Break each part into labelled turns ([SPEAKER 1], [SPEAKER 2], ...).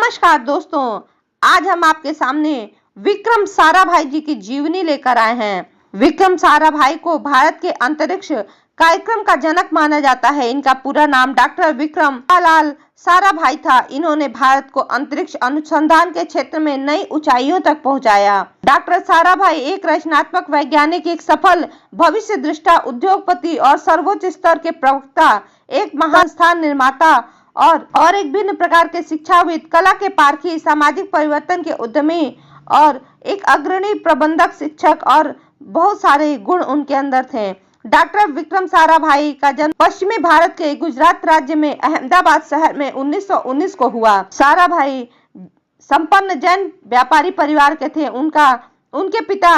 [SPEAKER 1] नमस्कार दोस्तों, आज हम आपके सामने विक्रम साराभाई जी की जीवनी लेकर आए हैं। विक्रम साराभाई को भारत के अंतरिक्ष कार्यक्रम का जनक माना जाता है। इनका पूरा नाम डॉक्टर विक्रम लाल साराभाई था। इन्होंने भारत को अंतरिक्ष अनुसंधान के क्षेत्र में नई ऊंचाइयों तक पहुंचाया। डॉक्टर साराभाई एक रचनात्मक वैज्ञानिक, एक सफल भविष्य दृष्टा, उद्योगपति और सर्वोच्च स्तर के प्रवक्ता, एक महान स्थान निर्माता और एक भिन्न प्रकार के शिक्षाविद, कला के पारखी, सामाजिक परिवर्तन के उद्यमी और एक अग्रणी प्रबंधक, शिक्षक और बहुत सारे गुण उनके अंदर थे। डॉक्टर विक्रम साराभाई का जन्म पश्चिमी भारत के गुजरात राज्य में अहमदाबाद शहर में 1919 को हुआ। साराभाई संपन्न जैन व्यापारी परिवार के थे। उनके पिता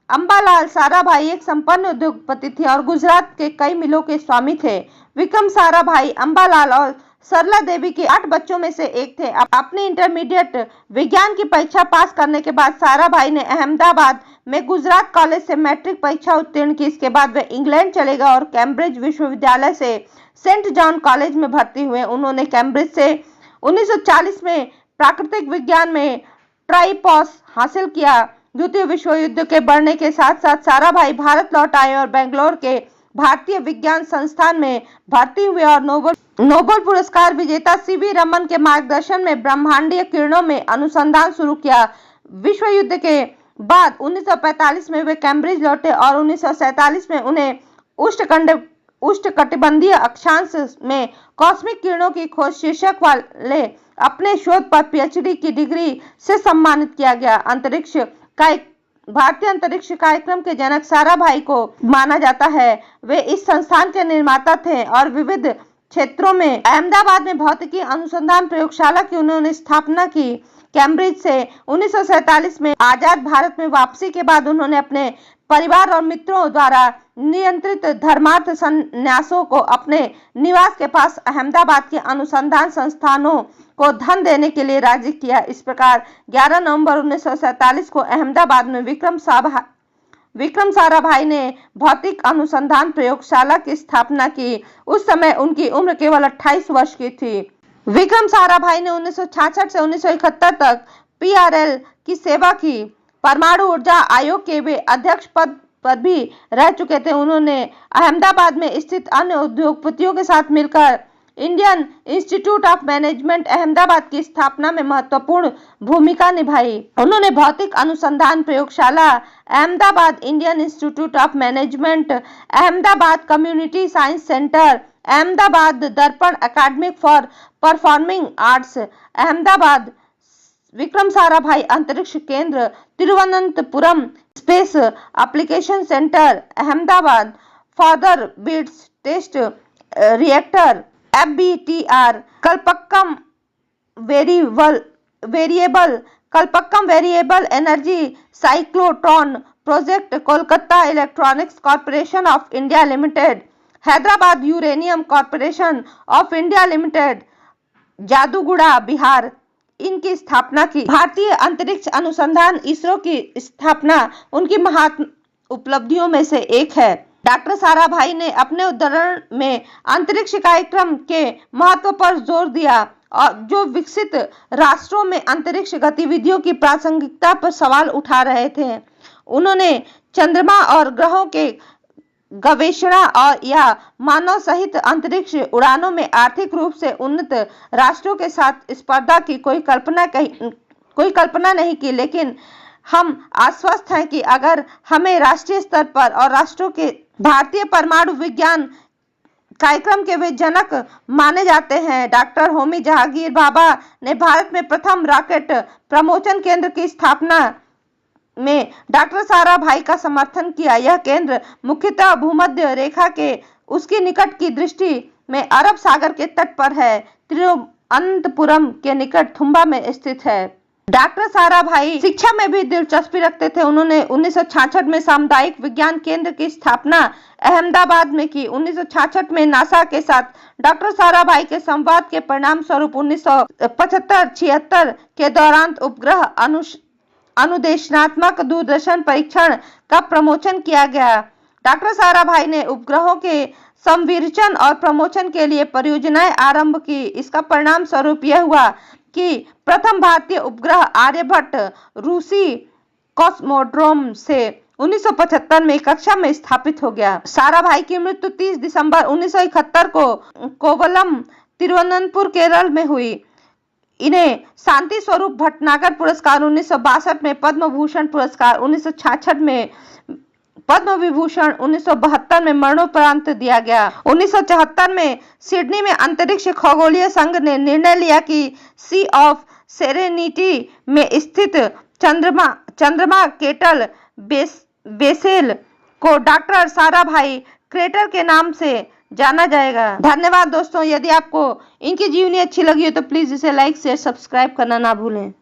[SPEAKER 1] अंबालाल साराभाई एक संपन्न उद्योगपति थे और गुजरात के कई मिलों के स्वामी थे। विक्रम साराभाई अंबालाल और सरला देवी के 8 बच्चों में से एक थे। अपनी इंटरमीडिएट विज्ञान की परीक्षा पास करने के बाद साराभाई ने अहमदाबाद में गुजरात कॉलेज से मैट्रिक परीक्षा उत्तीर्ण की। इसके बाद वे इंग्लैंड चले गए और कैम्ब्रिज विश्वविद्यालय से सेंट जॉन कॉलेज में भर्ती हुए। उन्होंने कैम्ब्रिज से 1940 में प्राकृतिक विज्ञान में ट्राइपॉस हासिल किया। द्वितीय विश्व युद्ध के बढ़ने के साथ साथ साराभाई भारत लौट आए और बेंगलोर के भारतीय विज्ञान संस्थान में भर्ती हुए और नोबेल पुरस्कार विजेता सीवी रमन के मार्गदर्शन में ब्रह्मांडीय किरणों में अनुसंधान शुरू किया। विश्व युद्ध के बाद 1945 में वे कैम्ब्रिज लौटे और 1947 में उन्हें उष्णकटिबंधीय अक्षांश में कॉस्मिक किरणों की खोज शीर्षक वाले अपने शोध पर पीएचडी की डिग्री से सम्मानित किया गया। भारतीय अंतरिक्ष कार्यक्रम के जनक साराभाई को माना जाता है। वे इस संस्थान के निर्माता थे और विविध क्षेत्रों में अहमदाबाद में भौतिकी अनुसंधान प्रयोगशाला की उन्होंने स्थापना की। कैम्ब्रिज से 1947 में आजाद भारत में वापसी के बाद उन्होंने अपने परिवार और मित्रों द्वारा नियंत्रित धर्मार्थ संन्यासों को अपने निवास के पास अहमदाबाद के अनुसंधान संस्थानों को धन देने के लिए राजी किया। इस प्रकार 11 नवंबर 1947 को अहमदाबाद में विक्रम साराभाई ने भौतिक अनुसंधान प्रयोगशाला की स्थापना की। उस समय उनकी उम्र केवल 28 वर्ष की थी। विक्रम साराभाई ने 1966 से 1971 तक पीआरएल की सेवा की। परमाणु ऊर्जा आयोग के वे अध्यक्ष पद पर भी रह चुके थे। उन्होंने अहमदाबाद में स्थित अन्य उद्योगपतियों के साथ मिलकर Indian institute of management Ahmedabad की स्थापना में महत्वपूर्ण भूमिका निभाई। उन्होंने भौतिक अनुसंधान प्रयोगशाला Ahmedabad, Indian institute of management Ahmedabad, community science centre Ahmedabad, Darpana academy for performing arts Ahmedabad, Vikram Sarabhai अंतरिक्ष केंद्र Thiruvananthapuram, space application centre Ahmedabad, फादर breeder test reactor FBTR, Kalpakkam variable energy cyclotron project, Kolkata electronics corporation of India limited, Hyderabad uranium corporation of India limited, Jaduguda Bihar, इनकी स्थापना की। भारतीय अंतरिक्ष अनुसंधान इसरो की स्थापना उनकी महान उपलब्धियों में से एक है। डॉक्टर साराभाई ने अपने उद्धरण में अंतरिक्ष कार्यक्रम के महत्व पर जोर दिया और जो विकसित राष्ट्रों में अंतरिक्ष गतिविधियों की प्रासंगिकता पर सवाल उठा रहे थे। उन्होंने चंद्रमा और ग्रहों के गवेषणा और या मानव सहित अंतरिक्ष उड़ानों में आर्थिक रूप से उन्नत राष्ट्रों के साथ स्पर्धा की कोई कल्पना नहीं की, लेकिन हम आश्वस्त हैं कि अगर हमें राष्ट्रीय स्तर पर और राष्ट्रों के भारतीय परमाणु विज्ञान कार्यक्रम के वे जनक माने जाते हैं। डॉक्टर होमी जहांगीर भाभा ने भारत में प्रथम रॉकेट प्रमोशन केंद्र की स्थापना में डॉक्टर साराभाई का समर्थन किया। यह केंद्र मुख्यतः भूमध्य रेखा के उसकी निकट की दृष्टि में अरब सागर के तट पर है। तिरुवनंतपुरम के निकट थुम्बा में स्थित है। डॉक्टर साराभाई शिक्षा में भी दिलचस्पी रखते थे। उन्होंने 1966 में सामुदायिक विज्ञान केंद्र की स्थापना अहमदाबाद में की। 1966 में नासा के साथ डॉक्टर साराभाई के संवाद के परिणाम स्वरूप 1975-76 के दौरान उपग्रह अनुदेशनात्मक दूरदर्शन परीक्षण का प्रमोशन किया गया। डॉक्टर साराभाई ने उपग्रहों के संविरचन और प्रमोशन के लिए परियोजनाएं आरंभ की। इसका परिणाम स्वरूप यह हुआ कि प्रथम भारतीय उपग्रह आर्यभट्ट रूसी कॉस्मोड्रोम से 1975 में कक्षा में स्थापित हो गया। साराभाई की मृत्यु 30 दिसंबर 1971 को कोवलम, तिरुवनंतपुर, केरल में हुई। इन्हें शांति स्वरूप भटनागर पुरस्कार 1962 में, पद्म भूषण पुरस्कार 1966 में, पद्म विभूषण 1972 में मरणोपरांत दिया गया। 1974 में सिडनी में अंतरिक्ष खगोलीय संघ ने निर्णय लिया कि सी ऑफ सेरेनिटी में स्थित चंद्रमा केटल बेसेल को डॉक्टर साराभाई क्रेटर के नाम से जाना जाएगा। धन्यवाद दोस्तों। यदि आपको इनकी जीवनी अच्छी लगी हो तो प्लीज इसे लाइक, शेयर, सब्सक्राइब करना ना भूलें।